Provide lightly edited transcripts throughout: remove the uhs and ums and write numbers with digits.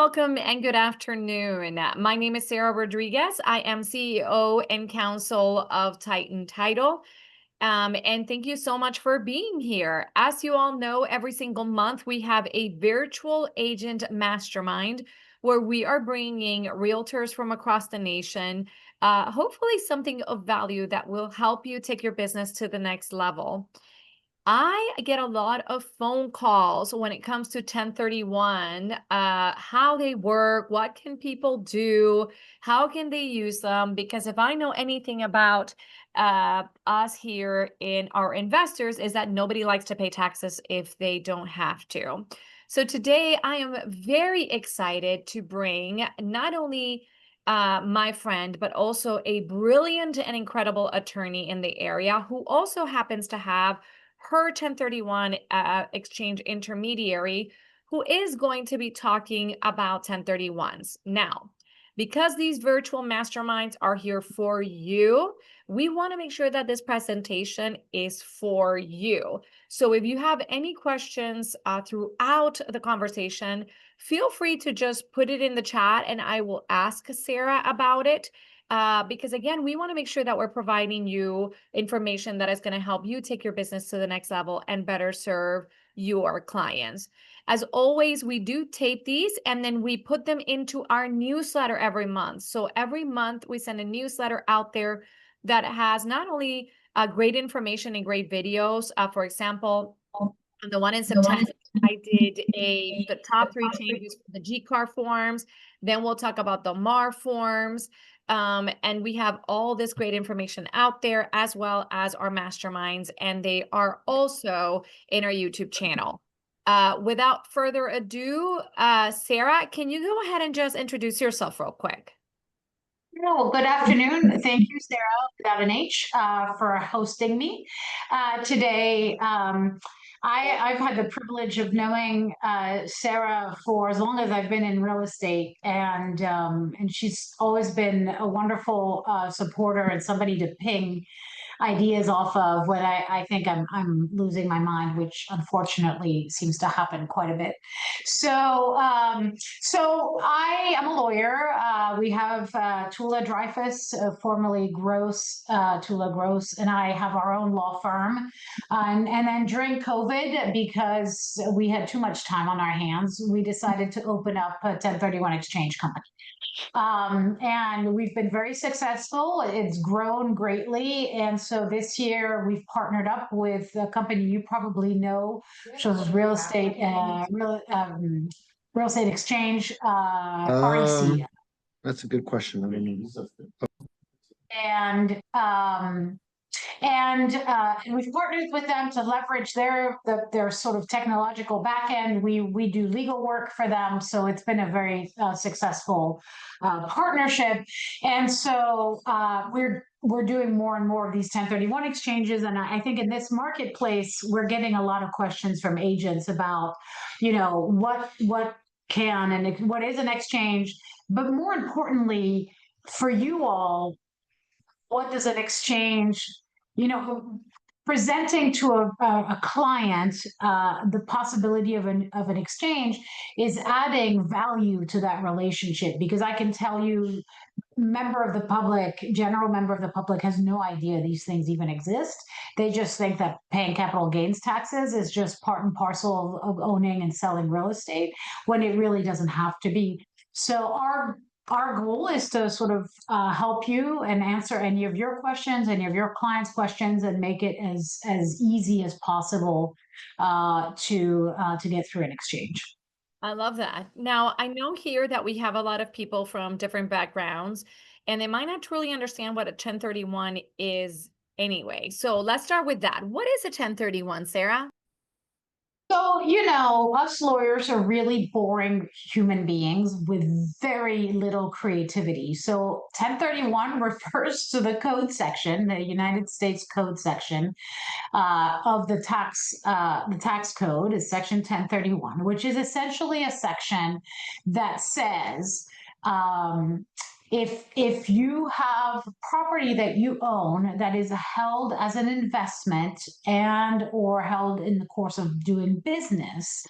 welcome and good afternoon. My name is Sarah Rodriguez. I am CEO and counsel of Titan Title. And thank you so much for being here. As you all know, every single month we have a virtual agent mastermind where we are bringing realtors from across the nation, hopefully something of value that will help you take your business to the next level. I get a lot of phone calls when it comes to 1031, how they work, what can people do, how can they use them? Because if I know anything about us here in our investors is that nobody likes to pay taxes if they don't have to. So today I am very excited to bring not only my friend, but also a brilliant and incredible attorney in the area who also happens to have her 1031 exchange intermediary who is going to be talking about 1031s. Now, because these virtual masterminds are here for you, we want to make sure that this presentation is for you. So if you have any questions throughout the conversation, feel free to just put it in the chat and I will ask Sarah about it. Because again, we want to make sure that we're providing you information that is going to help you take your business to the next level and better serve your clients. As always, we do tape these and then we put them into our newsletter every month. So every month we send a newsletter out there that has not only great information and great videos. For example, the one in September, I did the top 3 changes for the GCAR forms. Then we'll talk about the MAR forms. And we have all this great information out there, as well as our masterminds, and they are also in our YouTube channel. Without further ado, Sarah, can you go ahead and just introduce yourself real quick? Well, good afternoon. Thank you, Sarah, without an H, for hosting me today. I've had the privilege of knowing Sarah for as long as I've been in real estate, and she's always been a wonderful supporter and somebody to ping ideas off of when I think I'm losing my mind, which unfortunately seems to happen quite a bit. So so I am a lawyer. We have Tula Dreyfus, formerly Gross, Tula Gross, and I have our own law firm. And then during COVID, because we had too much time on our hands, we decided to open up a 1031 exchange company. And we've been very successful. It's grown greatly. And so this year we've partnered up with a company you probably know, which is real estate exchange, REC. That's a good question. I mean, And we've partnered with them to leverage their sort of technological back end. We do legal work for them, so it's been a very successful partnership. And so we're doing more and more of these 1031 exchanges. And I think in this marketplace, we're getting a lot of questions from agents about, what can and what is an exchange, but more importantly, for you all, what does an exchange, presenting to a client the possibility of an exchange is adding value to that relationship, because I can tell you, general member of the public has no idea these things even exist. They just think that paying capital gains taxes is just part and parcel of owning and selling real estate, when it really doesn't have to be. So our goal is to sort of help you and answer any of your questions, any of your clients' questions, and make it as easy as possible to get through an exchange. I love that. Now, I know here that we have a lot of people from different backgrounds, and they might not truly understand what a 1031 is anyway. So let's start with that. What is a 1031, Sarah? So, us lawyers are really boring human beings with very little creativity. So 1031 refers to the code section, the United States Code section of the tax code is section 1031, which is essentially a section that says, if you have property that you own that is held as an investment and or held in the course of doing business,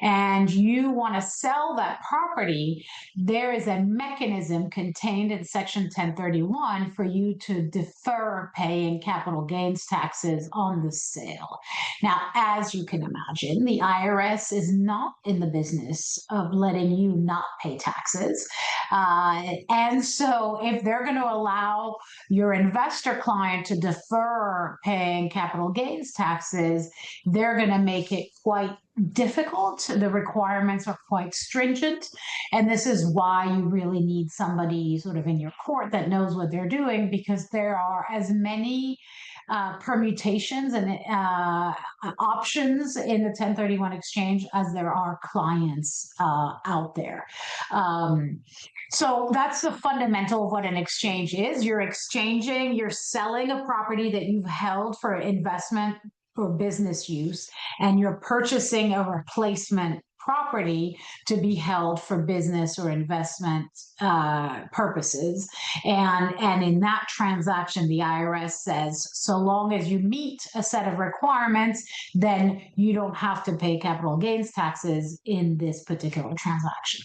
and you want to sell that property, there is a mechanism contained in Section 1031 for you to defer paying capital gains taxes on the sale. Now, as you can imagine, the IRS is not in the business of letting you not pay taxes. And so if they're going to allow your investor client to defer paying capital gains taxes, they're going to make it quite difficult. The requirements are quite stringent. And this is why you really need somebody sort of in your court that knows what they're doing, because there are as many permutations and options in the 1031 exchange as there are clients out there. So that's the fundamental of what an exchange is. You're exchanging, you're selling a property that you've held for investment for business use, and you're purchasing a replacement property to be held for business or investment purposes. And in that transaction, the IRS says, so long as you meet a set of requirements, then you don't have to pay capital gains taxes in this particular transaction.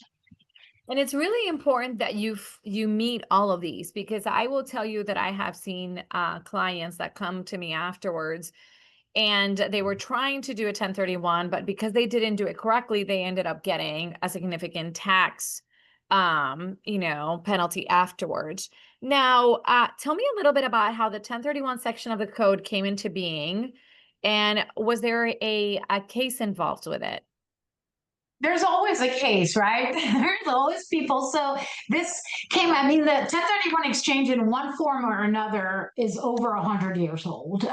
And it's really important that you meet all of these, because I will tell you that I have seen clients that come to me afterwards, and they were trying to do a 1031, but because they didn't do it correctly, they ended up getting a significant tax, penalty afterwards. Now, tell me a little bit about how the 1031 section of the code came into being, and was there a case involved with it? There's always a case, right? There's always people. So this came, I mean, the 1031 exchange in one form or another is over 100 years old.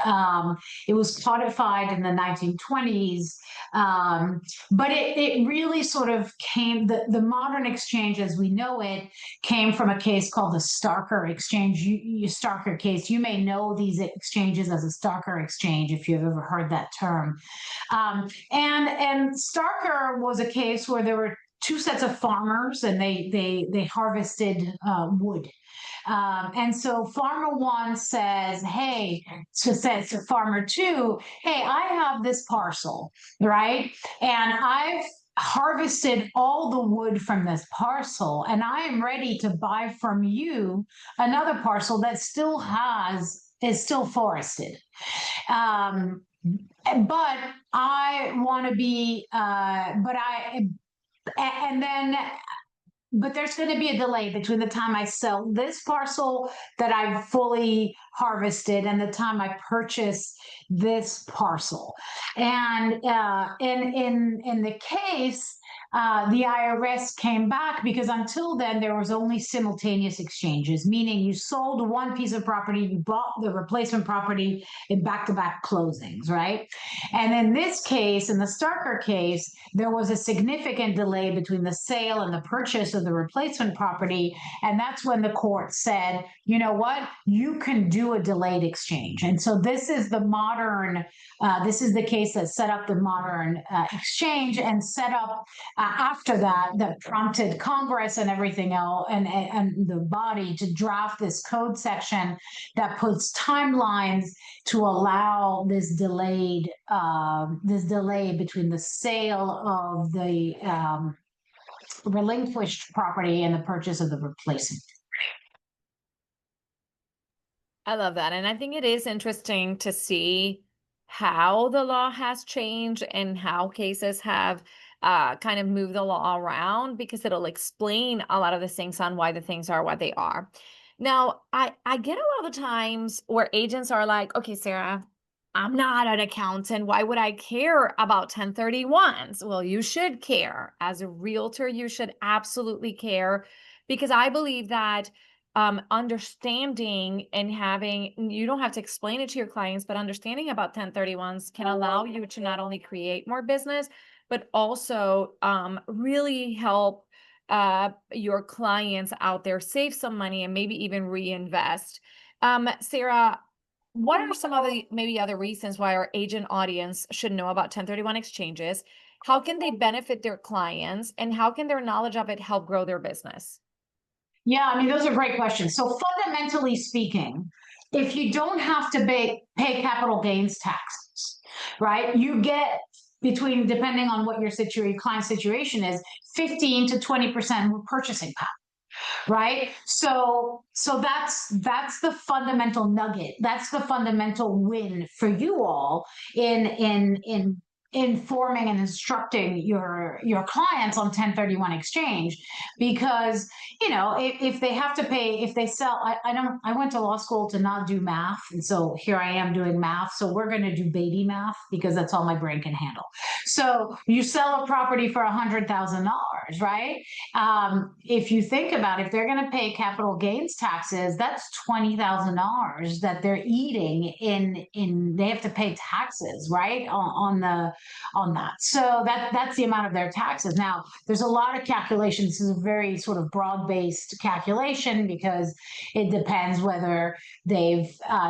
It was codified in the 1920s, but it really sort of came, the modern exchange as we know it came from a case called the Starker exchange. Starker case, you may know these exchanges as a Starker exchange if you've ever heard that term. And Starker was a case where there were two sets of farmers, and they harvested wood. And so farmer one says, hey, says to farmer two, hey, I have this parcel, right? And I've harvested all the wood from this parcel, and I am ready to buy from you another parcel that is still forested. But I want to be, but there's going to be a delay between the time I sell this parcel that I've fully harvested and the time I purchase this parcel. And in the case, the IRS came back because until then there was only simultaneous exchanges, meaning you sold one piece of property, you bought the replacement property in back-to-back closings, right? And in this case, in the Starker case, there was a significant delay between the sale and the purchase of the replacement property. And that's when the court said, you know what, you can do a delayed exchange. And so this is the modern, this is the case that set up the modern exchange, and set up after that prompted Congress and everything else and the body to draft this code section that puts timelines to allow this delay between the sale of the relinquished property and the purchase of the replacement. I love that. And I think it is interesting to see how the law has changed and how cases have kind of moved the law around, because it'll explain a lot of the things on why the things are what they are. Now, I get a lot of times where agents are like, okay, Sarah, I'm not an accountant. Why would I care about 1031s? Well, you should care. As a realtor, you should absolutely care, because I believe that understanding and having, you don't have to explain it to your clients, but understanding about 1031s can allow you to not only create more business, but also really help your clients out there save some money and maybe even reinvest. Sarah, what are some of the maybe other reasons why our agent audience should know about 1031 exchanges? How can they benefit their clients, and how can their knowledge of it help grow their business? Yeah, I mean, those are great questions. So fundamentally speaking, if you don't have to pay capital gains taxes, right, you get between, depending on what your client situation is, 15 to 20% more purchasing power, right? So that's the fundamental nugget. That's the fundamental win for you all in informing and instructing your clients on 1031 exchange, because if they have to pay, if they sell, I went to law school to not do math, and so here I am doing math, so we're going to do baby math because that's all my brain can handle. So you sell a property for $100,000, right? If you think about it, if they're going to pay capital gains taxes, that's $20,000 that they're eating in they have to pay taxes, right, on that. So that's the amount of their taxes. Now, there's a lot of calculations. This is a very sort of broad-based calculation because it depends whether they've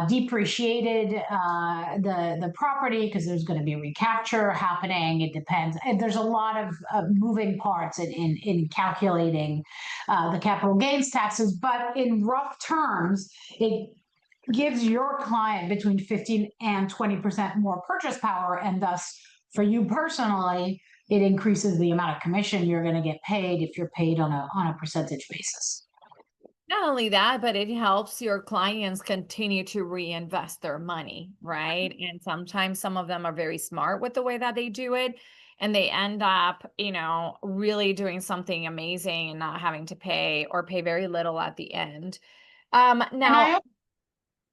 depreciated the property, because there's going to be recapture happening. It depends. And there's a lot of moving parts in calculating the capital gains taxes. But in rough terms, it gives your client between 15 and 20% more purchase power, and thus for you personally, it increases the amount of commission you're going to get paid if you're paid on a percentage basis. Not only that, but it helps your clients continue to reinvest their money, right? And sometimes some of them are very smart with the way that they do it, and they end up, really doing something amazing and not having to pay or pay very little at the end. And Now,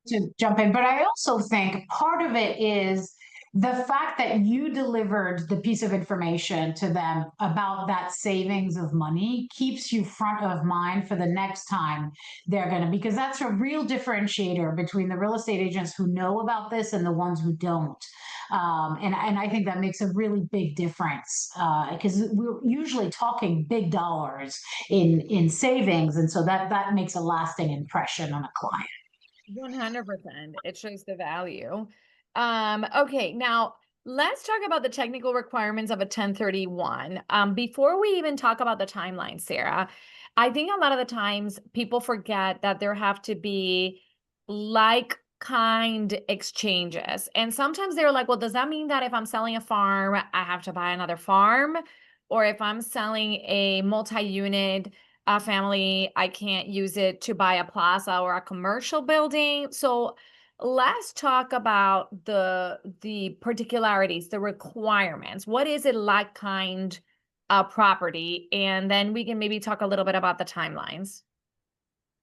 to jump in, but I also think part of it is the fact that you delivered the piece of information to them about that savings of money keeps you front of mind for the next time they're going to, because that's a real differentiator between the real estate agents who know about this and the ones who don't. And I think that makes a really big difference, because we're usually talking big dollars in savings. And so that makes a lasting impression on a client. 100%. It shows the value. Okay, now let's talk about the technical requirements of a 1031. Before we even talk about the timeline, Sarah, I think a lot of the times people forget that there have to be like kind exchanges. And sometimes they're like, well, does that mean that if I'm selling a farm, I have to buy another farm? Or if I'm selling a multi-unit family, I can't use it to buy a plaza or a commercial building. So let's talk about the particularities, the requirements. What is it like kind property? And then we can maybe talk a little bit about the timelines.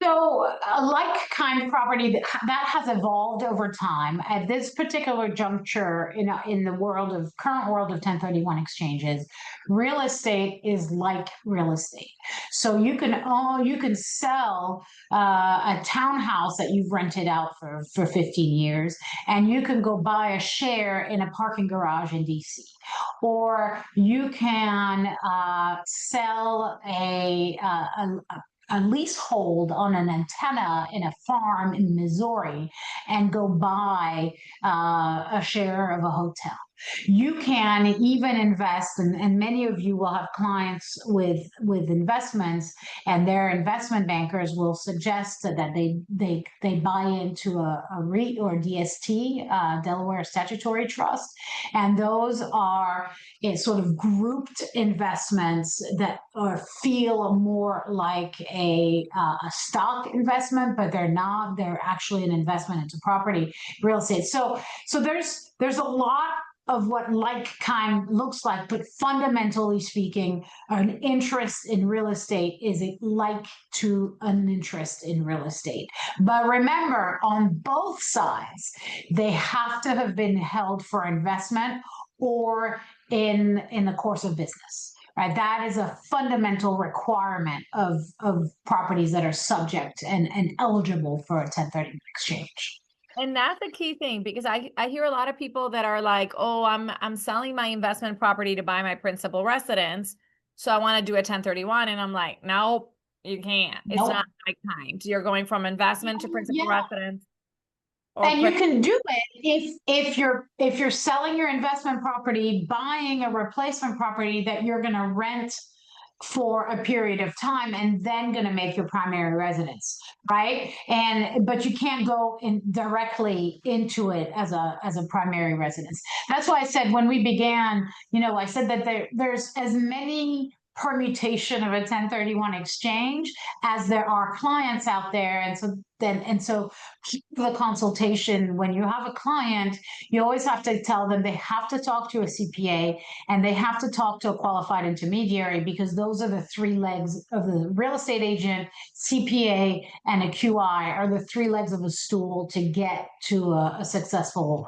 So, a like-kind property that has evolved over time. At this particular juncture, in the current world of 1031 exchanges, real estate is like real estate. So you can sell a townhouse that you've rented out for 15 years, and you can go buy a share in a parking garage in DC, or you can sell a leasehold on an antenna in a farm in Missouri and go buy a share of a hotel. You can even invest, and many of you will have clients with investments, and their investment bankers will suggest that they buy into a REIT or DST, Delaware Statutory Trust, and those are sort of grouped investments that feel more like a stock investment, but they're not. They're actually an investment into property, real estate. So there's a lot of what like kind looks like, but fundamentally speaking, an interest in real estate is like to an interest in real estate. But remember, on both sides, they have to have been held for investment or in the course of business. Right, that is a fundamental requirement of properties that are subject and eligible for a 1031 exchange. And that's the key thing, because I hear a lot of people that are like, oh, I'm selling my investment property to buy my principal residence, so I want to do a 1031. And I'm like, nope, you can't. It's Nope. not like kind. You're going from investment to principal residence. And you can do it if you're selling your investment property, buying a replacement property that you're going to rent for a period of time and then going to make your primary residence, right? But you can't go in directly into it as a primary residence. That's why I said when we began, I said that there's as many permutation of a 1031 exchange as there are clients out there. And so the consultation, when you have a client, you always have to tell them they have to talk to a CPA and they have to talk to a qualified intermediary, because those are the three legs of the real estate agent. CPA and a QI are the three legs of a stool to get to a successful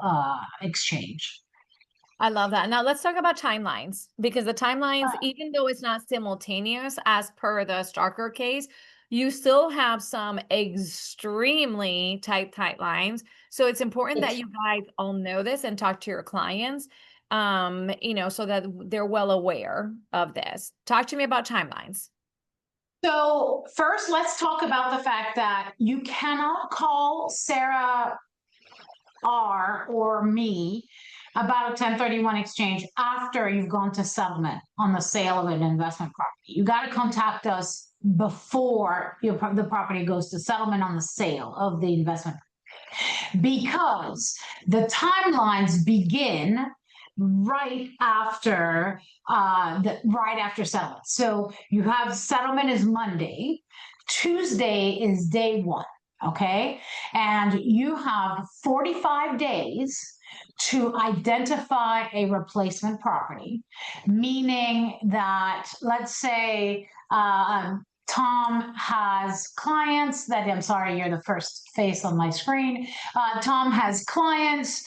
exchange. I love that. Now let's talk about timelines, because the timelines, even though it's not simultaneous as per the Starker case, you still have some extremely tight lines. So it's important that you guys all know this and talk to your clients, so that they're well aware of this. Talk to me about timelines. So first, let's talk about the fact that you cannot call Sarah R or me about a 1031 exchange after you've gone to settlement on the sale of an investment property. You got to contact us before the property goes to settlement on the sale of the investment, because the timelines begin right after settlement. So you have settlement is Monday, Tuesday is day one. Okay, and you have 45 days to identify a replacement property, meaning that, let's say, Tom has clients that, I'm sorry, you're the first face on my screen. Tom has clients.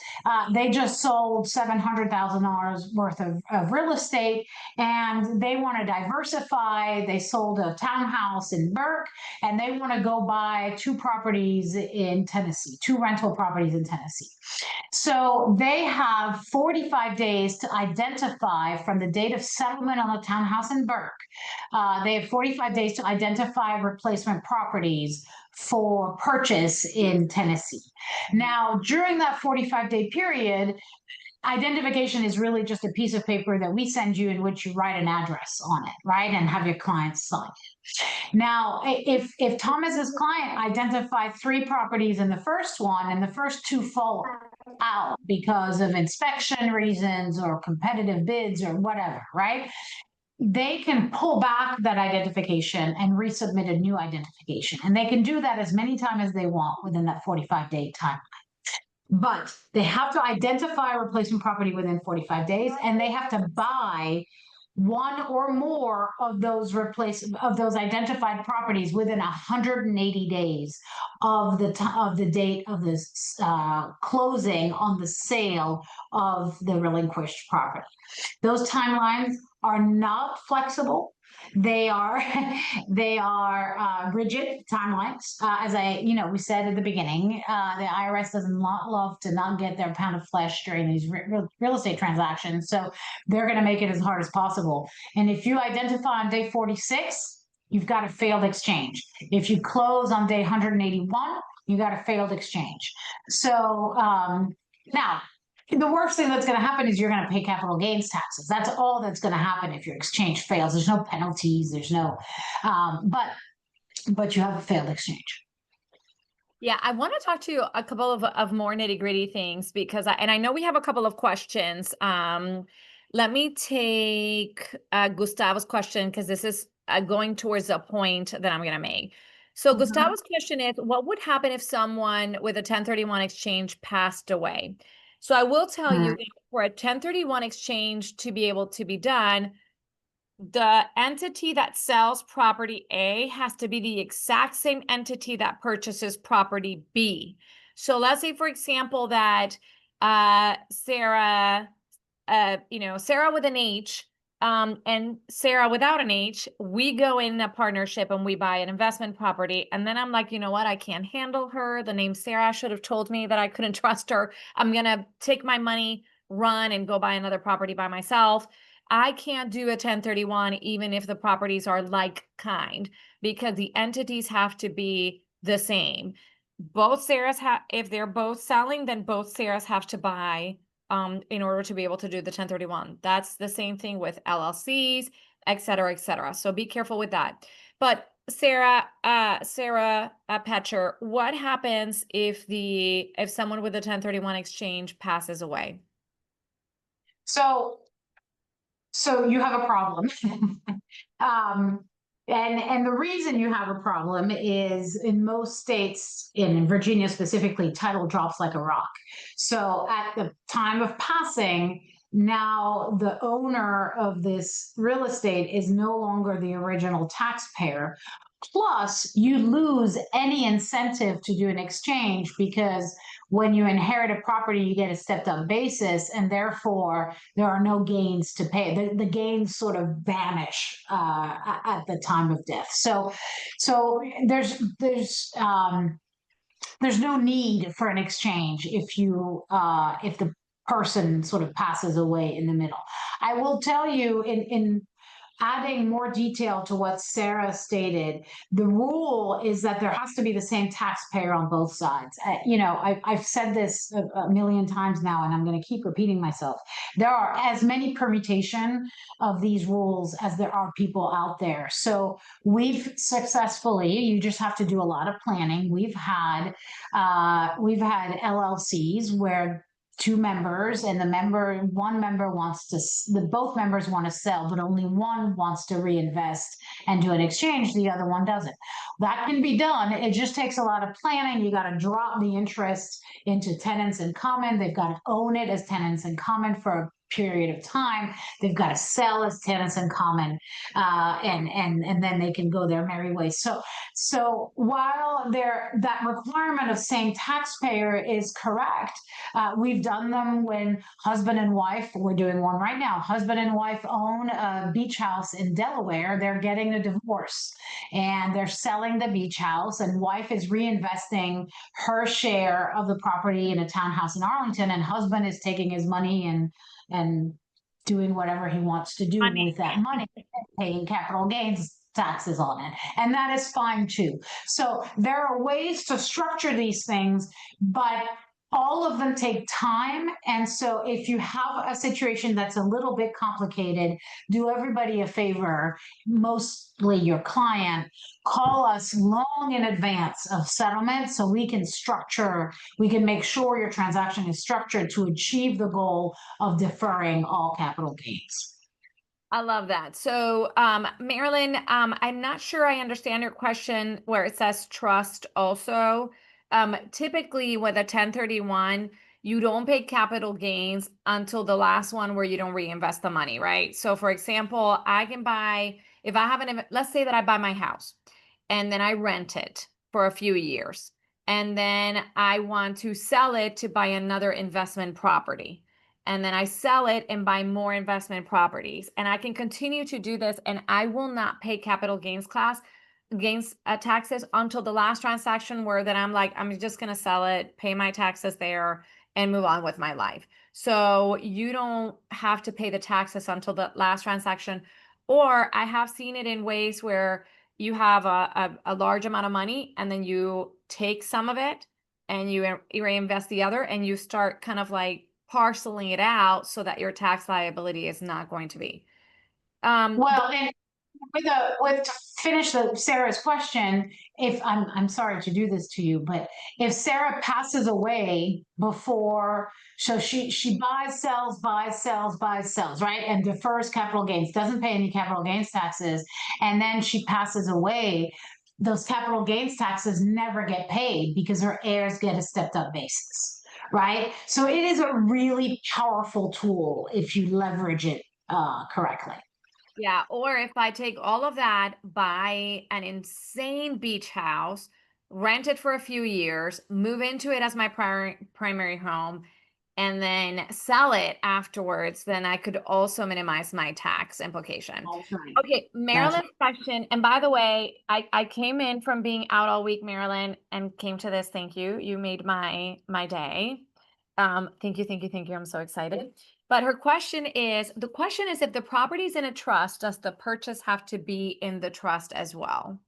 They just sold $700,000 worth of real estate, and they want to diversify. They sold a townhouse in Burke, and they want to go buy two properties in Tennessee, two rental properties in Tennessee. So they have 45 days to identify from the date of settlement on the townhouse in Burke. They have 45 days to identify replacement properties for purchase in Tennessee. Now, during that 45-day period, identification is really just a piece of paper that we send you in which you write an address on it, right? And have your client sign it. Now, if Thomas's client identified 3 properties in the first one and the first 2 fall out because of inspection reasons or competitive bids or whatever, right? They can pull back that identification and resubmit a new identification. And they can do that as many times as they want within that 45-day timeline. But they have to identify a replacement property within 45 days, and they have to buy one or more of those identified properties within 180 days of the date of this closing on the sale of the relinquished property. Those timelines are not flexible. They are rigid timelines. As we said at the beginning, the IRS does not love to not get their pound of flesh during these real estate transactions. So they're going to make it as hard as possible. And if you identify on day 46, you've got a failed exchange. If you close on day 181, you got a failed exchange. So now, the worst thing that's going to happen is you're going to pay capital gains taxes. That's all that's going to happen if your exchange fails. There's no penalties. There's no, but you have a failed exchange. Yeah, I want to talk to you a couple of more nitty-gritty things, because I know we have a couple of questions. Let me take Gustavo's question, because this is going towards a point that I'm going to make. So Gustavo's question is, what would happen if someone with a 1031 exchange passed away? So I will tell you that for a 1031 exchange to be able to be done, the entity that sells property A has to be the exact same entity that purchases property B. So let's say, for example, that Sarah, Sarah with an H, and Sarah without an H, we go in a partnership and we buy an investment property. And then I'm like, you know what? I can't handle her. The name Sarah should have told me that I couldn't trust her. I'm going to take my money, run, and go buy another property by myself. I can't do a 1031 even if the properties are like kind, because the entities have to be the same. Both Sarahs if they're both selling, then both Sarahs have to buy in order to be able to do the 1031. That's the same thing with LLCs. et cetera, et cetera. So be careful with that. But Sarah Petcher, what happens if someone with a 1031 exchange passes away? So you have a problem. um, and the reason you have a problem is in most states, in Virginia specifically, title drops like a rock. So at the time of passing, now the owner of this real estate is no longer the original taxpayer. Plus, you lose any incentive to do an exchange because when you inherit a property, you get a stepped up basis, and therefore there are no gains to pay. The gains sort of vanish at the time of death. So there's no need for an exchange if the person sort of passes away in the middle. I will tell you in adding more detail to what Sarah stated, the rule is that there has to be the same taxpayer on both sides. I've said this a million times now, and I'm going to keep repeating myself. There are as many permutation of these rules as there are people out there. So we've successfully, you just have to do a lot of planning. We've had LLCs where two members and one member wants to, both members want to sell, but only one wants to reinvest and do an exchange. The other one doesn't. That can be done. It just takes a lot of planning. You got to drop the interest into tenants in common. They've got to own it as tenants in common for a period of time. They've got to sell as tenants in common, and then they can go their merry way. So while that requirement of same taxpayer is correct, we've done them when husband and wife, we're doing one right now, husband and wife own a beach house in Delaware. They're getting a divorce and they're selling the beach house, and wife is reinvesting her share of the property in a townhouse in Arlington, and husband is taking his money and doing whatever he wants to do with that money, paying capital gains taxes on it. And that is fine too. So there are ways to structure these things, but all of them take time. And so if you have a situation that's a little bit complicated, do everybody a favor, mostly your client, call us long in advance of settlement so we can make sure your transaction is structured to achieve the goal of deferring all capital gains. I love that. So, Marilyn, I'm not sure I understand your question where it says trust also. Typically with a 1031, you don't pay capital gains until the last one where you don't reinvest the money, right? So for example, let's say that I buy my house and then I rent it for a few years, and then I want to sell it to buy another investment property. And then I sell it and buy more investment properties. And I can continue to do this, and I will not pay capital gains taxes until the last transaction where then I'm like, I'm just going to sell it, pay my taxes there, and move on with my life. So you don't have to pay the taxes until the last transaction. Or I have seen it in ways where you have a large amount of money and then you take some of it and you reinvest the other, and you start kind of like parceling it out so that your tax liability is not going to be. Well, and to finish Sarah's question, if I'm sorry to do this to you, but if Sarah passes away before, so she buys, sells, right, and defers capital gains, doesn't pay any capital gains taxes, and then she passes away, those capital gains taxes never get paid because her heirs get a stepped up basis, right? So it is a really powerful tool if you leverage it correctly. Yeah, or if I take all of that, buy an insane beach house, rent it for a few years, move into it as my primary home, and then sell it afterwards, then I could also minimize my tax implication. Right. Okay, Marilyn's question, and by the way, I came in from being out all week, Marilyn, and came to this. Thank you. You made my day. Thank you. I'm so excited. But the question is if the property's in a trust, does the purchase have to be in the trust as well?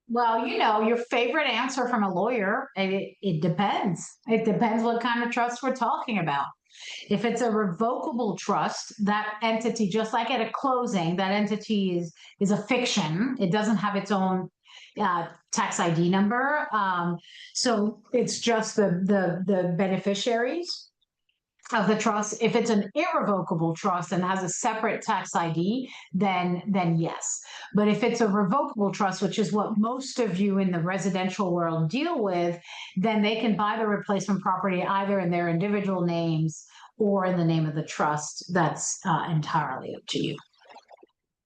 Well, your favorite answer from a lawyer, it depends. It depends what kind of trust we're talking about. If it's a revocable trust, that entity, just like at a closing, that entity is a fiction. It doesn't have its own tax ID number. So it's just the beneficiaries of the trust. If it's an irrevocable trust and has a separate tax ID, then yes. But if it's a revocable trust, which is what most of you in the residential world deal with, then they can buy the replacement property either in their individual names or in the name of the trust. That's entirely up to you.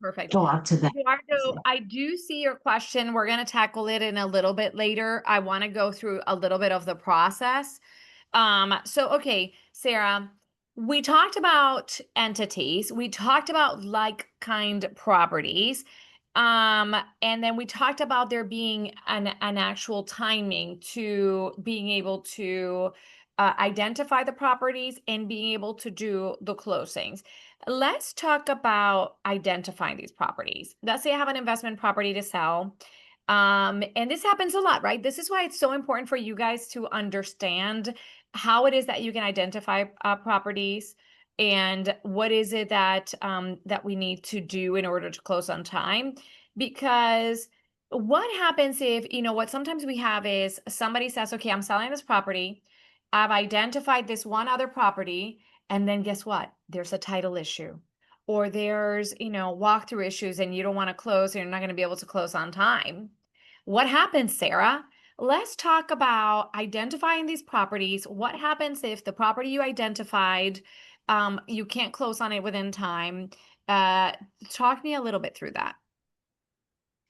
Perfect. Or up to them. Eduardo, I do see your question. We're going to tackle it in a little bit later. I want to go through a little bit of the process. Okay, Sarah, we talked about entities. We talked about like-kind properties. And then we talked about there being an actual timing to being able to identify the properties and being able to do the closings. Let's talk about identifying these properties. Let's say I have an investment property to sell. And this happens a lot, right? This is why it's so important for you guys to understand how it is that you can identify properties and what is it that that we need to do in order to close on time. Because what happens if, what sometimes we have is somebody says, okay, I'm selling this property. I've identified this one other property. And then guess what? There's a title issue or there's, walkthrough issues and you don't want to close and you're not going to be able to close on time. What happens, Sarah? Let's talk about identifying these properties. What happens if the property you identified, you can't close on it within time? Talk me a little bit through that.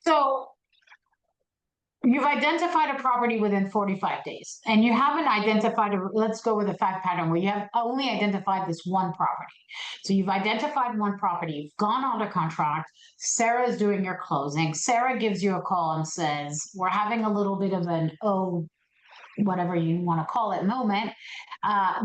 So you've identified a property within 45 days, and you haven't identified, let's go with a fact pattern where you have only identified this one property. So you've identified one property, you've gone under contract, Sarah's doing your closing, Sarah gives you a call and says, we're having a little bit of an, whatever you want to call it, moment.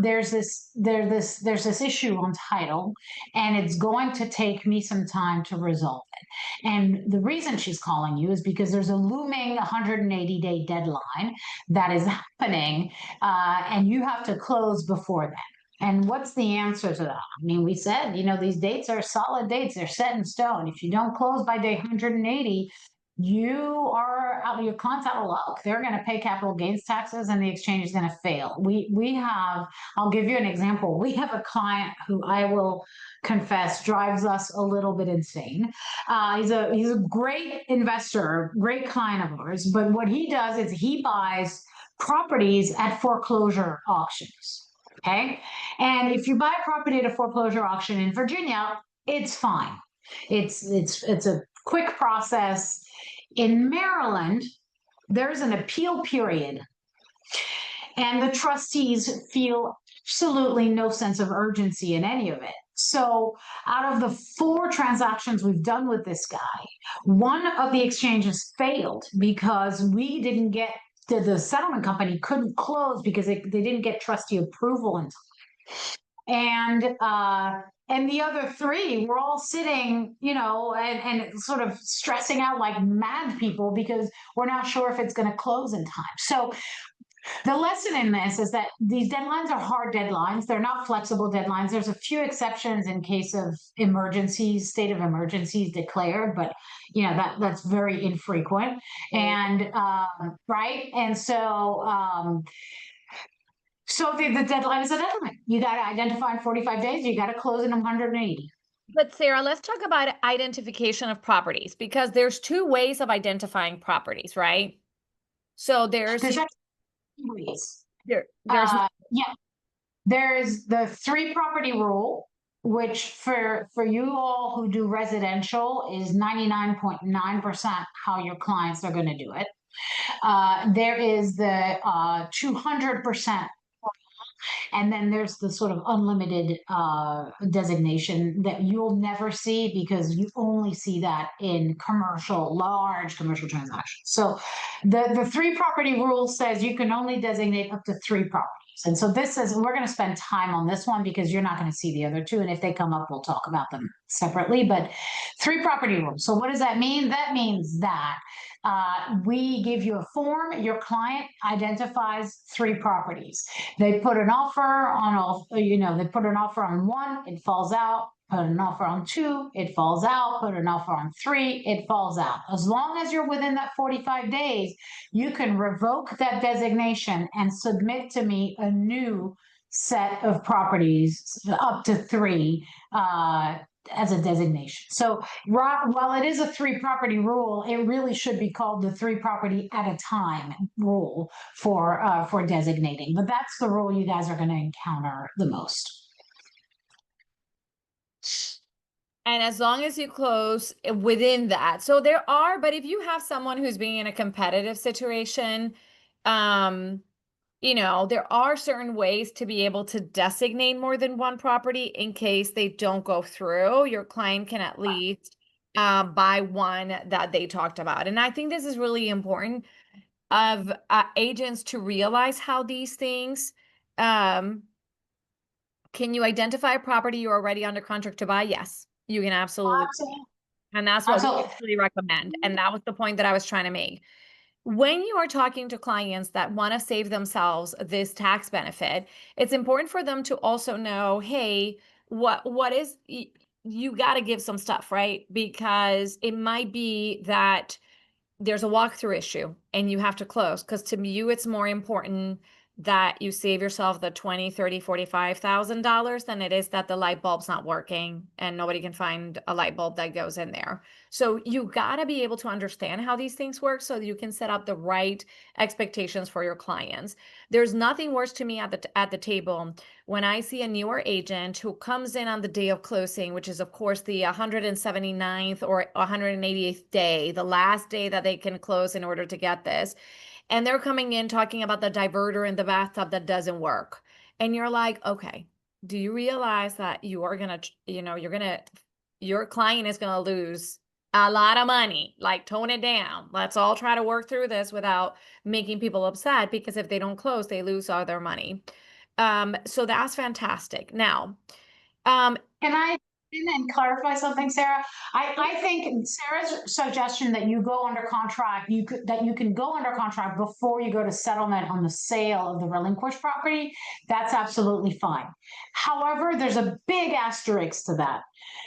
There's this issue on title, and it's going to take me some time to resolve it. And the reason she's calling you is because there's a looming 180-day deadline that is happening, and you have to close before then. And what's the answer to that? I mean, we said, these dates are solid dates. They're set in stone. If you don't close by day 180, your client's out of luck. They're going to pay capital gains taxes and the exchange is going to fail. I'll give you an example. We have a client who, I will confess, drives us a little bit insane. He's a great investor, great client of ours, but what he does is he buys properties at foreclosure auctions. Okay. And if you buy a property at a foreclosure auction in Virginia, it's fine. It's a quick process. In Maryland, there's an appeal period, and the trustees feel absolutely no sense of urgency in any of it. So out of the 4 transactions we've done with this guy, one of the exchanges failed because we didn't get the settlement company couldn't close because they didn't get trustee approval in time. And the other 3 were all sitting, and sort of stressing out like mad people because we're not sure if it's going to close in time. So the lesson in this is that these deadlines are hard deadlines. They're not flexible deadlines. There's a few exceptions in case of emergencies, state of emergencies declared, but that's very infrequent. And right. And so the deadline is a deadline. You got to identify in 45 days. You got to close in 180. But Sarah, let's talk about identification of properties because there's 2 ways of identifying properties, right? So there's ways. There's the 3 property rule, which for you all who do residential is 99.9% how your clients are going to do it. There is the 200%. And then there's the sort of unlimited designation that you'll never see because you only see that in large commercial transactions. So the 3 property rule says you can only designate up to 3 properties. And so this is, we're going to spend time on this one because you're not going to see the other two. And if they come up, we'll talk about them separately. But 3 property rules. So what does that mean? That means that we give you a form. Your client identifies 3 properties. They put an offer on all, they put an offer on 1, it falls out. Put an offer on 2, it falls out. Put an offer on 3, it falls out. As long as you're within that 45 days, you can revoke that designation and submit to me a new set of properties, up to 3, as a designation. So while it is a 3 property rule, it really should be called the 3 property at a time rule for designating. But that's the rule you guys are going to encounter the most. And as long as you close within that. So there are, but if you have someone who's being in a competitive situation, there are certain ways to be able to designate more than 1 property in case they don't go through. Your client can at least buy one that they talked about. And I think this is really important of agents to realize how these things, can you identify a property you're already under contract to buy? Yes, you can absolutely. And that's what we really recommend. And that was the point that I was trying to make. When you are talking to clients that want to save themselves this tax benefit, it's important for them to also know, hey, what is, you got to give some stuff, right? Because it might be that there's a walkthrough issue and you have to close, because to you it's more important that you save yourself the $20,000, $30,000, $45,000 than it is that the light bulb's not working and nobody can find a light bulb that goes in there. So you got to be able to understand how these things work so that you can set up the right expectations for your clients. There's nothing worse to me at the table when I see a newer agent who comes in on the day of closing, which is of course the 179th or 188th day, the last day that they can close in order to get this. And they're coming in talking about the diverter in the bathtub that doesn't work. And you're like, okay, do you realize that you are going to, your client is going to lose a lot of money? Like, tone it down. Let's all try to work through this without making people upset, because if they don't close, they lose all their money. So that's fantastic. Now, can I and clarify something, Sarah? I think Sarah's suggestion that you go under contract, you can go under contract before you go to settlement on the sale of the relinquished property. That's absolutely fine. However, there's a big asterisk to that.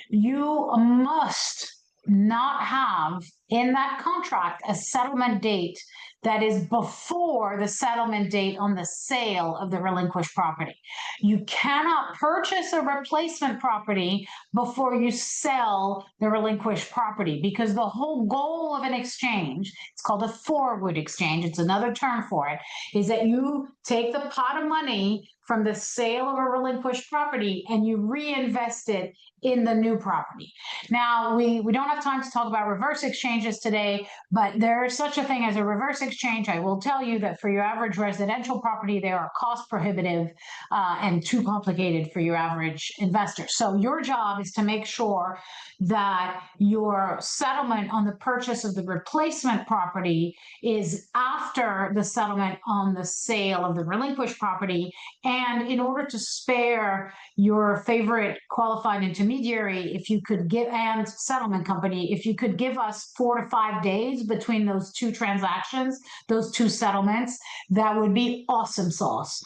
You must not have in that contract a settlement date that is before the settlement date on the sale of the relinquished property. You cannot purchase a replacement property before you sell the relinquished property, because the whole goal of an exchange, it's called a forward exchange, it's another term for it, is that you take the pot of money from the sale of a relinquished property and you reinvest it in the new property. Now, we don't have time to talk about reverse exchanges today, but there is such a thing as a reverse exchange. I will tell you that for your average residential property, they are cost prohibitive and too complicated for your average investor. So your job is to make sure that your settlement on the purchase of the replacement property is after the settlement on the sale of the relinquished property. And in order to spare your favorite qualified intermediary, if you could give, and settlement company, if you could give us 4 to 5 days between those 2 transactions, those 2 settlements, that would be awesome sauce.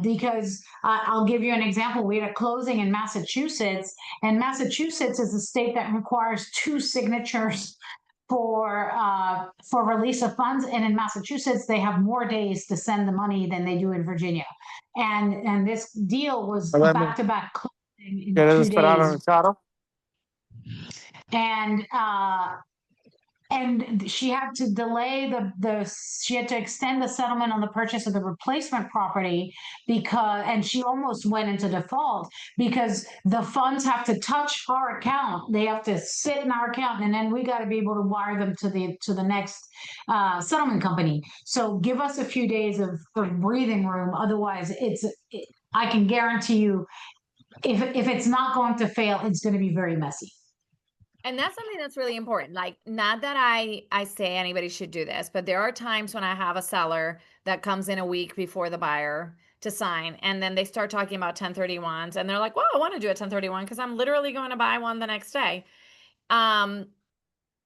Because I'll give you an example. We had a closing in Massachusetts, and Massachusetts is a state that requires 2 signatures for release of funds, and in Massachusetts they have more days to send the money than they do in Virginia, and this deal was back-to-back closing in 2 days, and she had to delay she had to extend the settlement on the purchase of the replacement property and she almost went into default because the funds have to touch our account. They have to sit in our account, and then we got to be able to wire them to the next settlement company. So give us a few days of breathing room. Otherwise, I can guarantee you, if it's not going to fail, it's going to be very messy. And that's something that's really important. Like, not that I say anybody should do this, but there are times when I have a seller that comes in a week before the buyer to sign, and then they start talking about 1031s, and they're like, well, I want to do a 1031 because I'm literally going to buy one the next day. Um,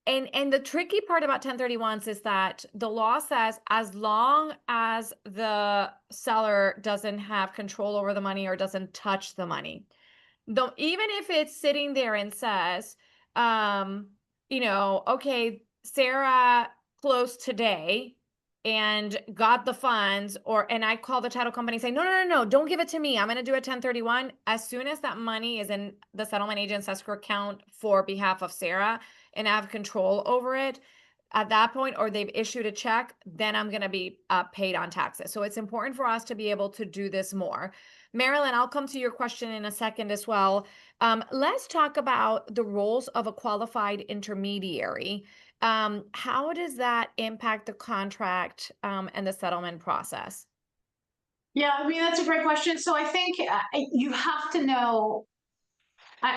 and the tricky part about 1031s is that the law says as long as the seller doesn't have control over the money or doesn't touch the money, though, even if it's sitting there and says, um, okay, Sarah closed today and got the funds, and I call the title company saying, no, don't give it to me. I'm going to do a 1031. As soon as that money is in the settlement agent's escrow account for behalf of Sarah and I have control over it, at that point, or they've issued a check, then I'm going to be paid on taxes. So it's important for us to be able to do this more. Marilyn, I'll come to your question in a second as well. Let's talk about the roles of a qualified intermediary. How does that impact the contract and the settlement process? Yeah, I mean, that's a great question. So I think you have to know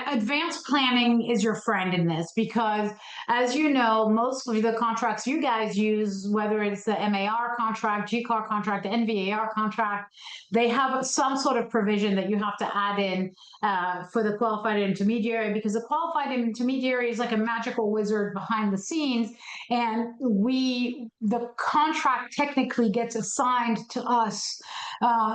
advanced planning is your friend in this, because as you know, most of the contracts you guys use, whether it's the MAR contract, GCAR contract, the NVAR contract, they have some sort of provision that you have to add in for the qualified intermediary, because the qualified intermediary is like a magical wizard behind the scenes, and the contract technically gets assigned to us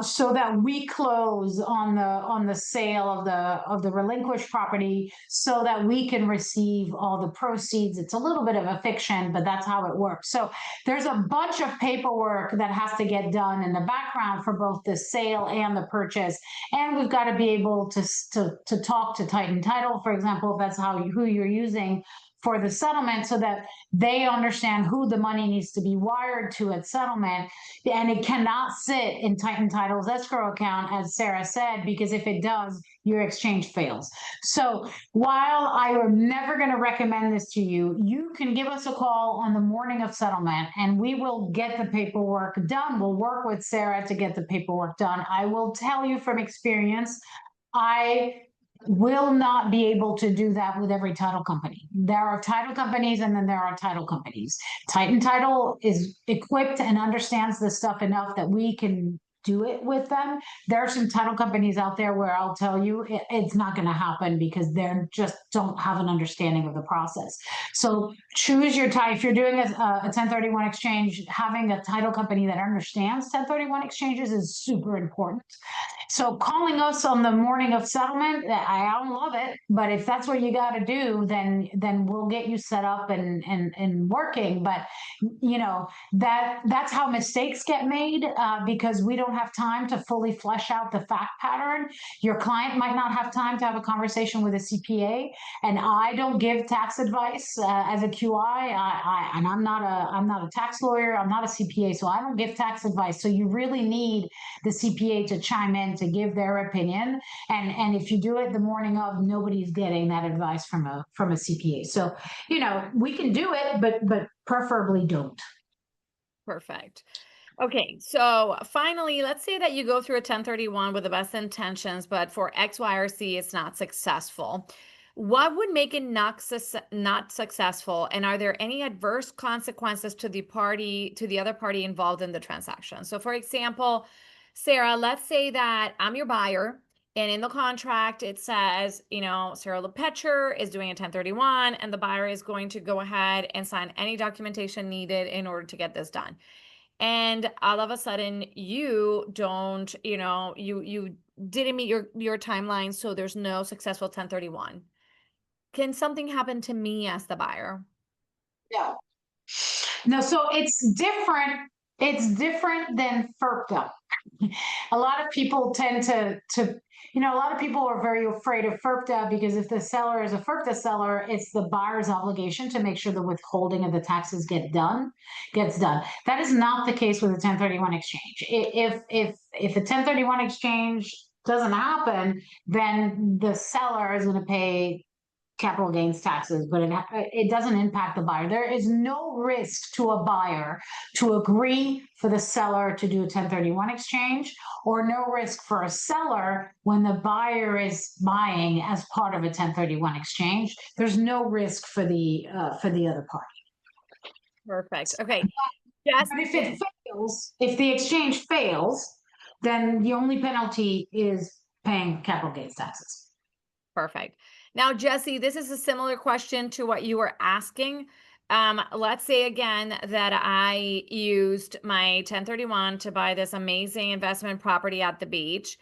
so that we close on the sale of the relinquished property, so that we can receive all the proceeds. It's a little bit of a fiction, but that's how it works. So there's a bunch of paperwork that has to get done in the background for both the sale and the purchase, and we've got to be able to talk to Titan Title, for example, if that's who you're using for the settlement, so that they understand who the money needs to be wired to at settlement. And it cannot sit in Titan Title's escrow account, as Sarah said, because if it does, your exchange fails. So while I am never going to recommend this to you, you can give us a call on the morning of settlement and we will get the paperwork done. We'll work with Sarah to get the paperwork done. I will tell you from experience, I will not be able to do that with every title company. There are title companies and then there are title companies. Titan Title is equipped and understands this stuff enough that we can do it with them. There are some title companies out there where I'll tell you it's not going to happen because they're just don't have an understanding of the process. So choose your title. If you're doing a 1031 exchange, having a title company that understands 1031 exchanges is super important. So calling us on the morning of settlement, I don't love it, but if that's what you got to do, then we'll get you set up and working. But that's how mistakes get made, because we don't have time to fully flesh out the fact pattern. Your client might not have time to have a conversation with a CPA, and I don't give tax advice as a QI. And I'm not a tax lawyer. I'm not a CPA, so I don't give tax advice. So you really need the CPA to chime in to give their opinion. And if you do it the morning of, nobody's getting that advice from a CPA. So we can do it, but preferably don't. Perfect. Okay, so finally, let's say that you go through a 1031 with the best intentions, but for X, Y, or Z, it's not successful. What would make it not successful? And are there any adverse consequences to the other party involved in the transaction? So for example, Sarah, let's say that I'm your buyer, and in the contract, it says, Sarah Louppe Petcher is doing a 1031, and the buyer is going to go ahead and sign any documentation needed in order to get this done. And all of a sudden you don't, you didn't meet your timeline, so there's no successful 1031. Can something happen to me as the buyer? No, so it's different. It's different than FERPTA. A lot of people tend to a lot of people are very afraid of FERPTA because if the seller is a FERPTA seller, it's the buyer's obligation to make sure the withholding of the taxes gets done. That is not the case with a 1031 exchange. If a 1031 exchange doesn't happen, then the seller is going to pay capital gains taxes, but it doesn't impact the buyer. There is no risk to a buyer to agree for the seller to do a 1031 exchange, or no risk for a seller when the buyer is buying as part of a 1031 exchange. There's no risk for the other party. Perfect. Okay. Yes. But if it fails, if the exchange fails, then the only penalty is paying capital gains taxes. Perfect. Now, Jesse, this is a similar question to what you were asking. Let's say again that I used my 1031 to buy this amazing investment property at the beach.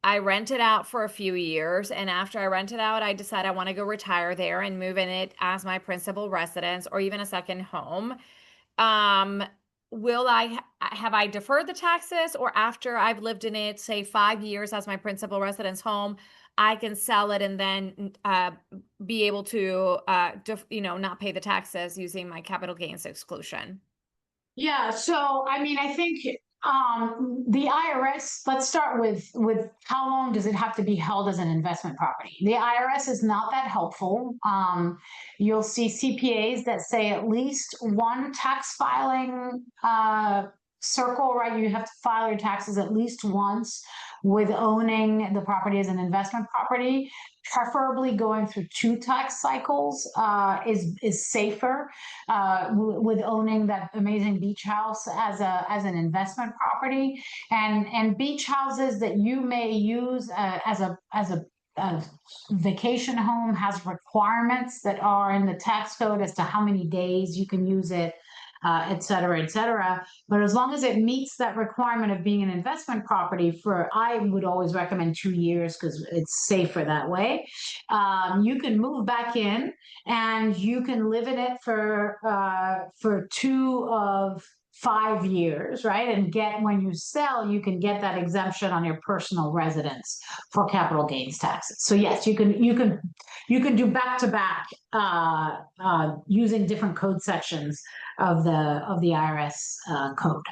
I rent it out for a few years, and after I rent it out, I decide I want to go retire there and move in it as my principal residence or even a second home. Will I have I deferred the taxes, or after I've lived in it, say 5 years as my principal residence home, I can sell it and then be able to not pay the taxes using my capital gains exclusion? Yeah, so I mean, I think the IRS, let's start with how long does it have to be held as an investment property? The IRS is not that helpful. You'll see CPAs that say at least one tax filing circle, right? You have to file your taxes at least once with owning the property as an investment property. Preferably going through 2 tax cycles is safer. With owning that amazing beach house as an investment property, and beach houses that you may use as a vacation home has requirements that are in the tax code as to how many days you can use it, et cetera, et cetera. But as long as it meets that requirement of being an investment property, I would always recommend 2 years because it's safer that way. You can move back in and you can live in it for 2 of 5 years, right? And when you sell, you can get that exemption on your personal residence for capital gains taxes. So yes, you can do back to back using different code sections of the IRS code.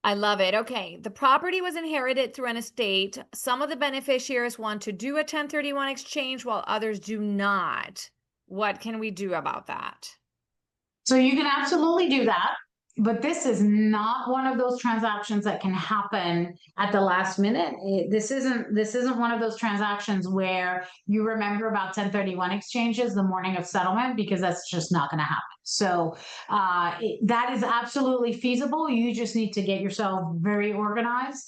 I love it. Okay. The property was inherited through an estate. Some of the beneficiaries want to do a 1031 exchange while others do not. What can we do about that? So you can absolutely do that, but this is not one of those transactions that can happen at the last minute. This isn't one of those transactions where you remember about 1031 exchanges the morning of settlement, because that's just not going to happen. So that is absolutely feasible. You just need to get yourself very organized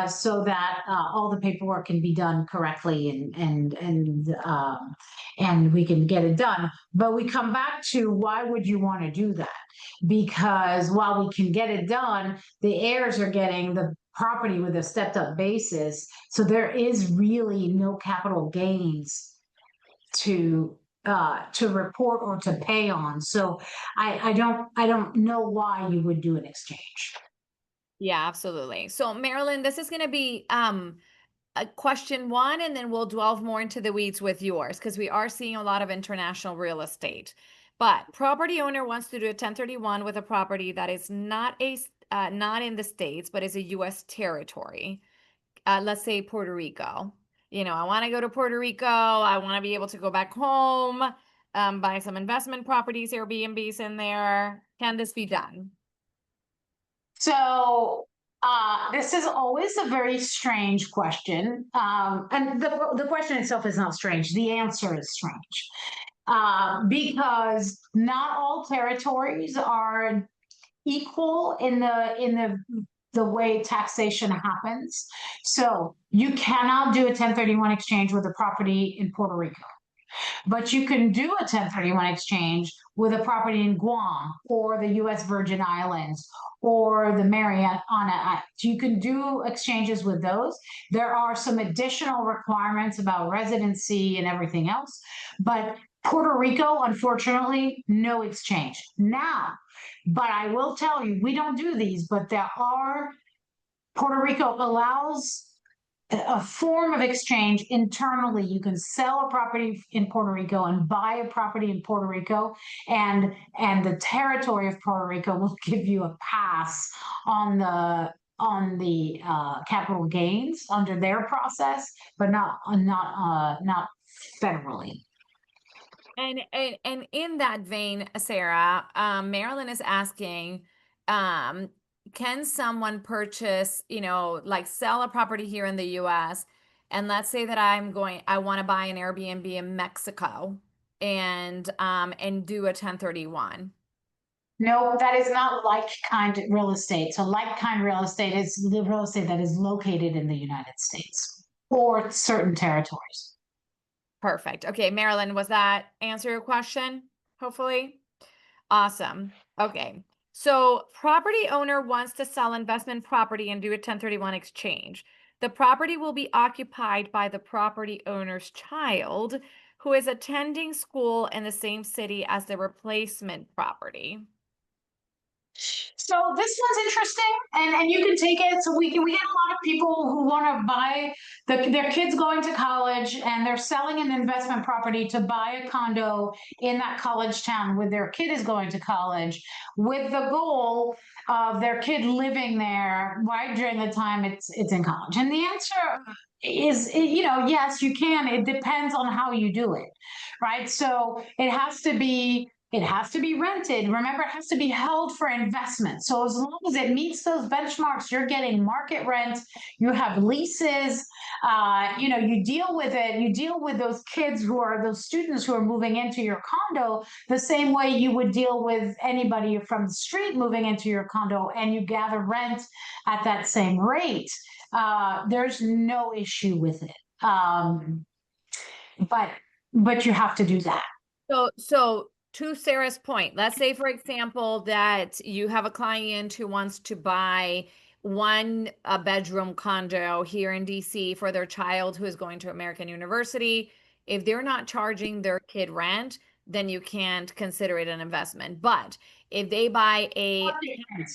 so that all the paperwork can be done correctly and we can get it done. But we come back to, why would you want to do that? Because while we can get it done, the heirs are getting the property with a stepped up basis. So there is really no capital gains to report or to pay on. So I don't know why you would do an exchange. Yeah, absolutely. So Marilyn, this is going to be a question 1, and then we'll delve more into the weeds with yours, because we are seeing a lot of international real estate. But property owner wants to do a 1031 with a property that is not in the States, but is a U.S. territory. Let's say Puerto Rico. I want to go to Puerto Rico. I want to be able to go back home, buy some investment properties, Airbnbs in there. Can this be done? So this is always a very strange question. And the question itself is not strange. The answer is strange. Because not all territories are equal in the way taxation happens. So you cannot do a 1031 exchange with a property in Puerto Rico, but you can do a 1031 exchange with a property in Guam or the U.S. Virgin Islands or the Mariana Islands. You can do exchanges with those. There are some additional requirements about residency and everything else, but Puerto Rico, unfortunately, no exchange. Now, but I will tell you, we don't do these, but Puerto Rico allows a form of exchange internally. You can sell a property in Puerto Rico and buy a property in Puerto Rico, and the territory of Puerto Rico will give you a pass on the capital gains under their process, but not federally. And in that vein, Sarah, Marilyn is asking, can someone purchase, like sell a property here in the US, and let's say that I want to buy an Airbnb in Mexico and do a 1031. No, that is not like-kind real estate. So like-kind real estate is the real estate that is located in the United States or certain territories. Perfect. Okay, Marilyn, was that answer your question? Hopefully. Awesome. Okay. So property owner wants to sell investment property and do a 1031 exchange. The property will be occupied by the property owner's child who is attending school in the same city as the replacement property. So this one's interesting, and you can take it. So we get a lot of people who want to buy their kids going to college, and they're selling an investment property to buy a condo in that college town where their kid is going to college, with the goal of their kid living there right during the time it's in college. And the answer is, yes, you can. It depends on how you do it, right? So it has to be rented. Remember, it has to be held for investment. So as long as it meets those benchmarks, you're getting market rent, you have leases, you deal with it. You deal with those kids those students who are moving into your condo the same way you would deal with anybody from the street moving into your condo, and you gather rent at that same rate. There's no issue with it. But you have to do that. So to Sarah's point, let's say, for example, that you have a client who wants to buy a bedroom condo here in DC for their child who is going to American University. If they're not charging their kid rent, then you can't consider it an investment. But if they buy a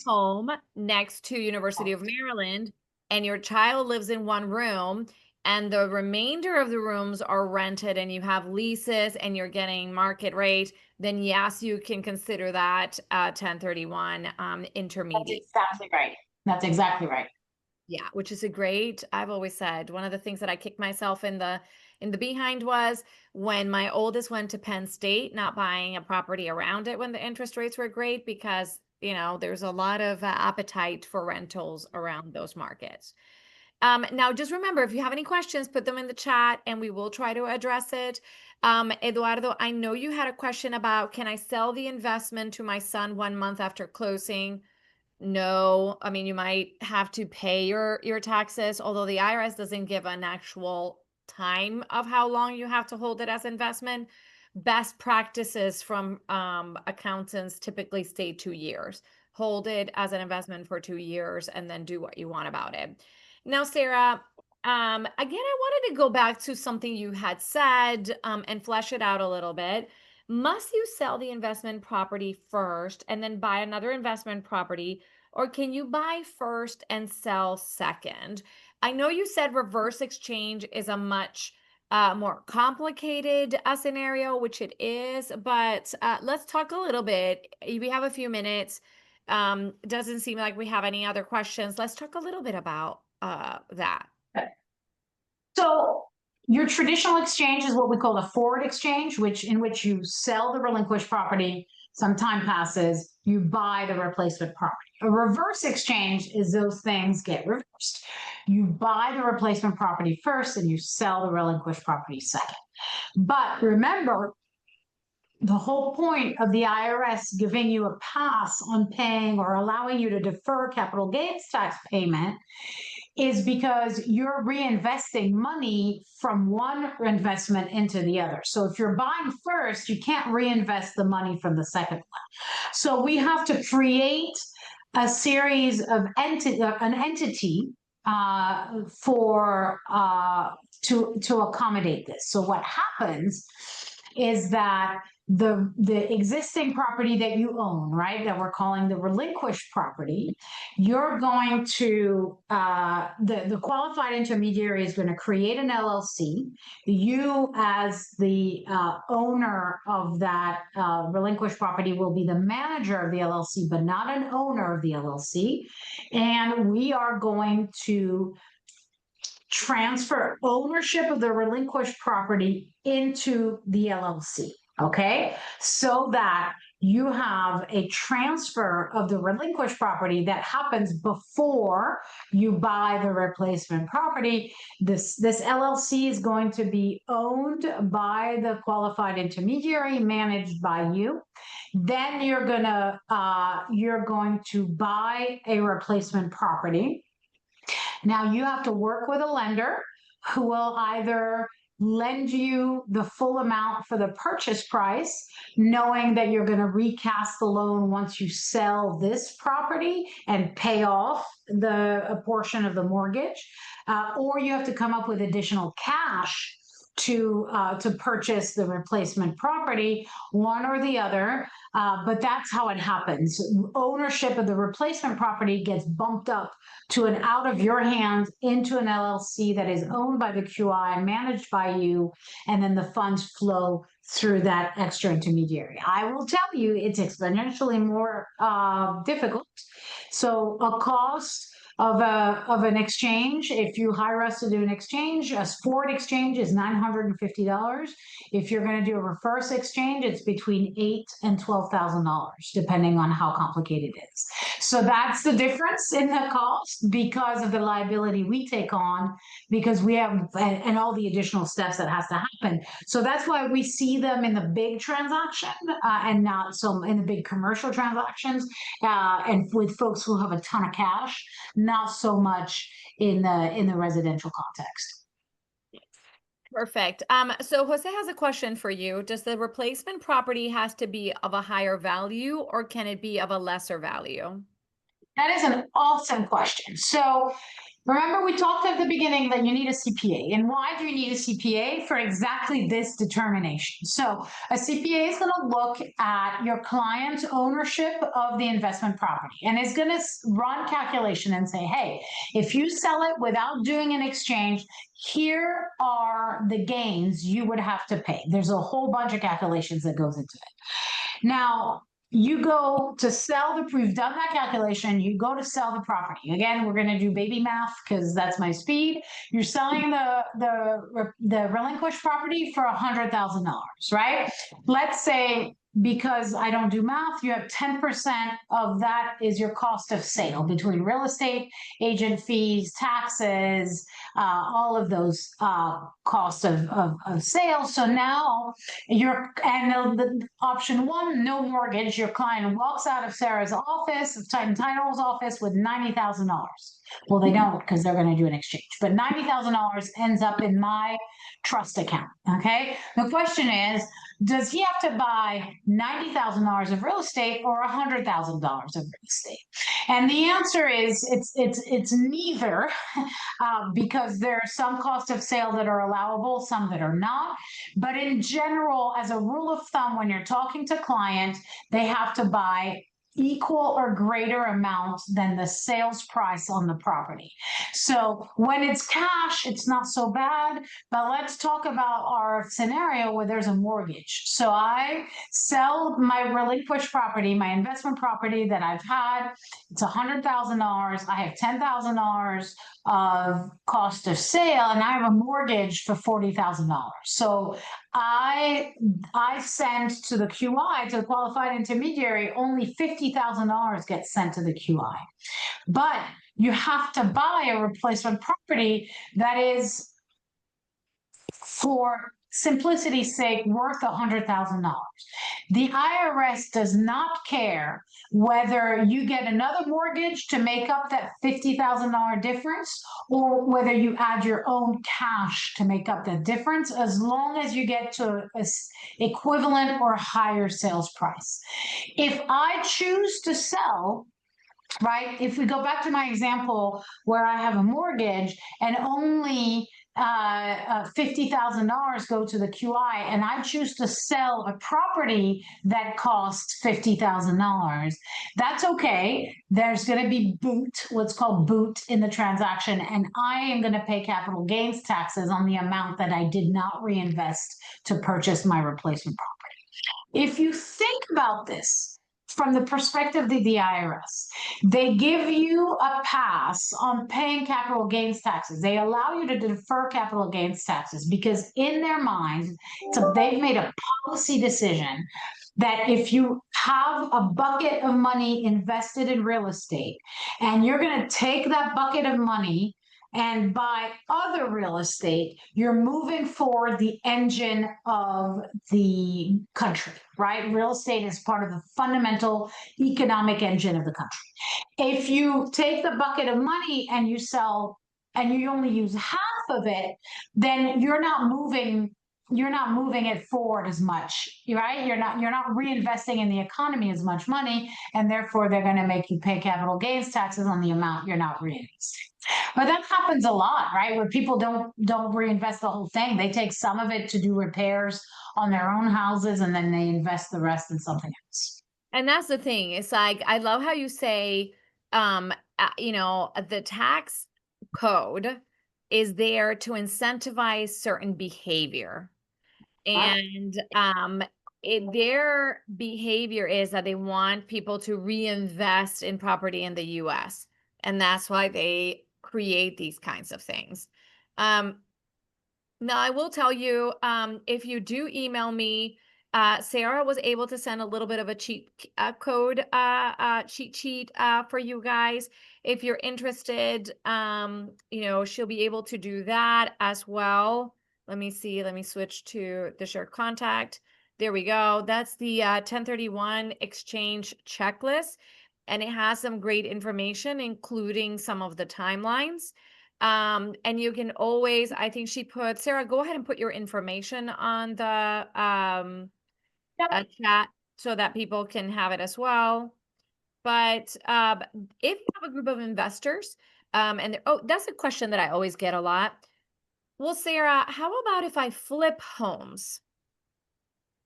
home next to University of Maryland and your child lives in one room and the remainder of the rooms are rented and you have leases and you're getting market rate, then yes, you can consider that 1031 intermediate. That's exactly right. That's exactly right. Yeah, which is I've always said, one of the things that I kicked myself in the behind was when my oldest went to Penn State, not buying a property around it when the interest rates were great, because there's a lot of appetite for rentals around those markets. Now, just remember, if you have any questions, put them in the chat and we will try to address it. Eduardo, I know you had a question about, can I sell the investment to my son 1 month after closing? No, I mean, you might have to pay your taxes, although the IRS doesn't give an actual time of how long you have to hold it as investment. Best practices from accountants typically stay 2 years. Hold it as an investment for 2 years and then do what you want about it. Now, Sarah, again, I wanted to go back to something you had said and flesh it out a little bit. Must you sell the investment property first and then buy another investment property, or can you buy first and sell second? I know you said reverse exchange is a much more complicated scenario, which it is, but let's talk a little bit. We have a few minutes. Doesn't seem like we have any other questions. Let's talk a little bit about that. So your traditional exchange is what we call a forward exchange, in which you sell the relinquished property, some time passes, you buy the replacement property. A reverse exchange is those things get reversed. You buy the replacement property first and you sell the relinquished property second. But remember, the whole point of the IRS giving you a pass on paying or allowing you to defer capital gains tax payment is because you're reinvesting money from one investment into the other. So if you're buying first, you can't reinvest the money from the second one. So we have to create a series of an entity to accommodate this. So what happens is that the existing property that you own, right, that we're calling the relinquished property, you're going to the qualified intermediary is going to create an LLC. You, as the owner of that relinquished property, will be the manager of the LLC, but not an owner of the LLC. And we are going to transfer ownership of the relinquished property into the LLC. okay? So that you have a transfer of the relinquished property that happens before you buy the replacement property. This LLC is going to be owned by the qualified intermediary, managed by you. Then you're going to buy a replacement property. Now you have to work with a lender who will either lend you the full amount for the purchase price, knowing that you're going to recast the loan once you sell this property and pay off a portion of the mortgage, or you have to come up with additional cash to purchase the replacement property, one or the other. But that's how it happens. Ownership of the replacement property gets bumped up to an out of your hands into an LLC that is owned by the QI, managed by you, and then the funds flow through that extra intermediary. I will tell you, it's exponentially more difficult. So a cost of an exchange, if you hire us to do an exchange, a forward exchange is $950. If you're going to do a reverse exchange, it's between $8,000 and $12,000, depending on how complicated it is. So that's the difference in the cost because of the liability we take on, because we have and all the additional steps that has to happen. So that's why we see them in the big transaction and not so in the big commercial transactions and with folks who have a ton of cash, not so much in the residential context. Perfect. So Jose has a question for you. Does the replacement property has to be of a higher value, or can it be of a lesser value? That is an awesome question. So remember, we talked at the beginning that you need a CPA. And why do you need a CPA? For exactly this determination. So a CPA is going to look at your client's ownership of the investment property and is going to run calculation and say, hey, if you sell it without doing an exchange, here are the gains you would have to pay. There's a whole bunch of calculations that goes into it. Now, you go to sell we've done that calculation, you go to sell the property. Again, we're going to do baby math because that's my speed. You're selling the relinquished property for $100,000, right? Let's say, because I don't do math, you have 10% of that is your cost of sale between real estate, agent fees, taxes, all of those costs of sale. So now the option one, no mortgage. Your client walks out of Sarah's office, of Titan Title's office, with $90,000. Well, they don't, because they're going to do an exchange. But $90,000 ends up in my trust account. Okay. The question is, does he have to buy $90,000 of real estate or $100,000 of real estate? And the answer is it's neither, because there are some costs of sale that are allowable, some that are not. But in general, as a rule of thumb, when you're talking to clients, they have to buy equal or greater amount than the sales price on the property. So when it's cash, it's not so bad, but let's talk about our scenario where there's a mortgage. So I sell my relinquished property, my investment property that I've had, it's $100,000. I have $10,000 of cost of sale, and I have a mortgage for $40,000. So I send to the QI, to the qualified intermediary, only $50,000 gets sent to the QI. But you have to buy a replacement property that is, for simplicity's sake, worth $100,000. The IRS does not care whether you get another mortgage to make up that $50,000 difference or whether you add your own cash to make up the difference, as long as you get to an equivalent or higher sales price. If I choose to sell, right, if we go back to my example where I have a mortgage and only $50,000 go to the QI, and I choose to sell a property that costs $50,000, that's okay. There's going to be what's called boot in the transaction, and I am going to pay capital gains taxes on the amount that I did not reinvest to purchase my replacement property. If you think about this from the perspective of the IRS, they give you a pass on paying capital gains taxes. They allow you to defer capital gains taxes because in their minds, they've made a policy decision that if you have a bucket of money invested in real estate and you're going to take that bucket of money and buy other real estate, you're moving forward the engine of the country, right? Real estate is part of the fundamental economic engine of the country. If you take the bucket of money and you sell and you only use half of it, then you're not moving it forward as much, right? You're not reinvesting in the economy as much money, and therefore they're going to make you pay capital gains taxes on the amount you're not reinvesting. But that happens a lot, right? Where people don't reinvest the whole thing. They take some of it to do repairs on their own houses, and then they invest the rest in something else. And that's the thing. It's like, I love how you say, the tax code is there to incentivize certain behavior. And their behavior is that they want people to reinvest in property in the US. And that's why they create these kinds of things. Now, I will tell you, if you do email me, Sarah was able to send a little bit of a cheat code cheat sheet for you guys. If you're interested, she'll be able to do that as well. Let me see. Let me switch to the shared contact. There we go. That's the 1031 exchange checklist. And it has some great information, including some of the timelines. And you can always, I think she put, Sarah, go ahead and put your information on the chat so that people can have it as well. But if you have a group of investors, that's a question that I always get a lot. Well, Sarah, how about if I flip homes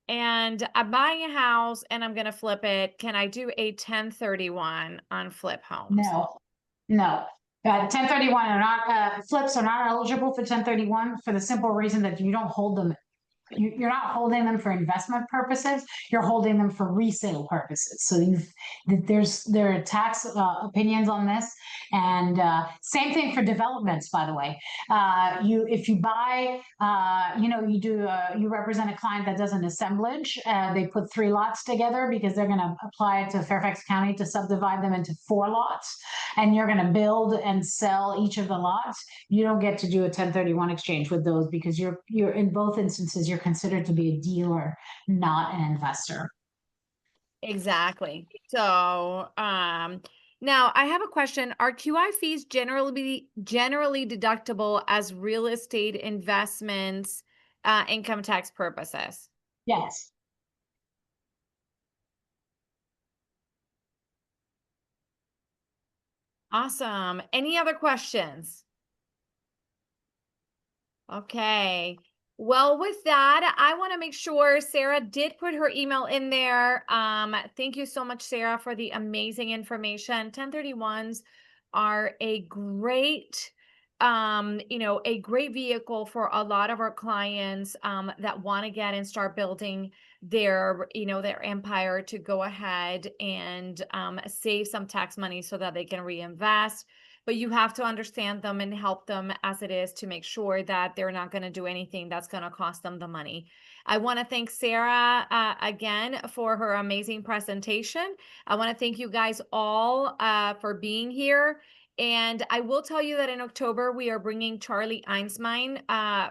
and I'm buying a house and I'm going to flip it? Can I do a 1031 on flip homes? No. 1031 are not, flips are not eligible for 1031 for the simple reason that you don't hold them. You're not holding them for investment purposes. You're holding them for resale purposes. So there are tax opinions on this, and same thing for developments. By the way, if you buy, you represent a client that does an assemblage. They put 3 lots together because they're going to apply it to Fairfax County to subdivide them into 4 lots, and you're going to build and sell each of the lots. You don't get to do a 1031 exchange with those because you're in both instances you're considered to be a dealer, not an investor. Exactly. So, now I have a question. Are QI fees generally deductible as real estate investments, income tax purposes? Yes. Awesome. Any other questions? Okay. Well, with that, I want to make sure Sarah did put her email in there. Thank you so much, Sarah, for the amazing information. 1031s are a great, a great vehicle for a lot of our clients that want to get and start building their empire to go ahead and save some tax money so that they can reinvest. But you have to understand them and help them as it is to make sure that they're not going to do anything that's going to cost them the money. I want to thank Sarah again for her amazing presentation. I want to thank you guys all for being here. And I will tell you that in October, we are bringing Charlie Einsmein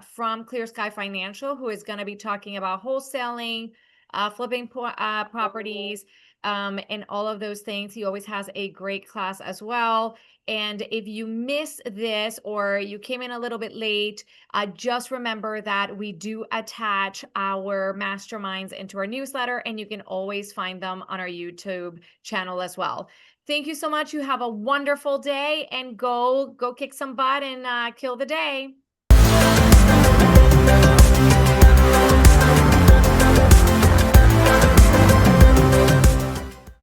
from Clear Sky Financial, who is going to be talking about wholesaling, flipping properties, and all of those things. He always has a great class as well. And if you miss this or you came in a little bit late, just remember that we do attach our masterminds into our newsletter, and you can always find them on our YouTube channel as well. Thank you so much. You have a wonderful day, and go kick some butt and kill the day.